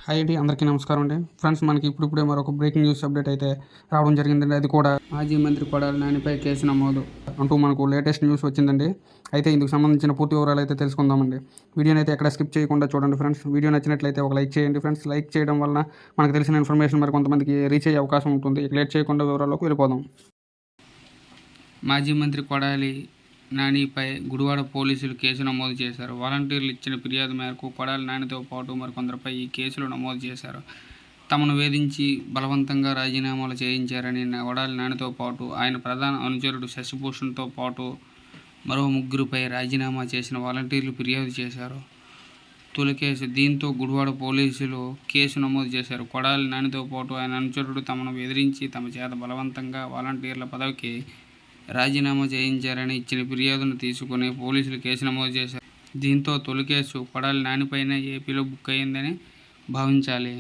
Hi అండి, అందరికీ నమస్కారం అండి. ఫ్రెండ్స్, మనకి ఇప్పుడిప్పుడే మరొక బ్రేకింగ్ న్యూస్ అప్డేట్ అయితే రావడం జరిగిందండి. అది కూడా మాజీ మంత్రి కొడాలి నానిపై కేసు నమోదు అంటూ మనకు లేటెస్ట్ న్యూస్ వచ్చిందండి. అయితే ఇందుకు సంబంధించిన పూర్తి వివరాలు అయితే తెలుసుకుందామండి. వీడియోని అయితే ఎక్కడ స్కిప్ చేయకుండా చూడండి ఫ్రెండ్స్. వీడియో నచ్చినట్లయితే ఒక లైక్ చేయండి ఫ్రెండ్స్. లైక్ చేయడం వలన మనకు తెలిసిన ఇన్ఫర్మేషన్ మరి కొంతమందికి రీచ్ అయ్యే అవకాశం ఉంటుంది. లేట్ చేయకుండా వివరాల్లోకి వెళ్ళిపోదాం. మాజీ మంత్రి కొడాలి నానిపై గుడివాడ పోలీసులు కేసు నమోదు చేశారు. వాలంటీర్లు ఇచ్చిన ఫిర్యాదు మేరకు కొడాలి నానితో పాటు మరికొందరిపై ఈ కేసులు నమోదు చేశారు. తమను వేధించి బలవంతంగా రాజీనామాలు చేయించారని కొడాలి నానితో పాటు ఆయన ప్రధాన అనుచరుడు శశిభూషణ్తో పాటు మరో ముగ్గురిపై రాజీనామా చేసిన వాలంటీర్లు ఫిర్యాదు చేశారు. తొలి కేసు దీంతో గుడివాడ పోలీసులు కేసు నమోదు చేశారు. కొడాలి నానితో పాటు ఆయన అనుచరుడు తమను బెదిరించి తమ చేత బలవంతంగా వాలంటీర్ల పదవికి రాజీనామా చేయించారని ఇచ్చిన ఫిర్యాదును తీసుకుని పోలీసులు కేసు నమోదు చేశారు. దీంతో తొలి కేసు కొడాలి నానిపైనే ఏపీలో బుక్ అయిందని భావించాలి.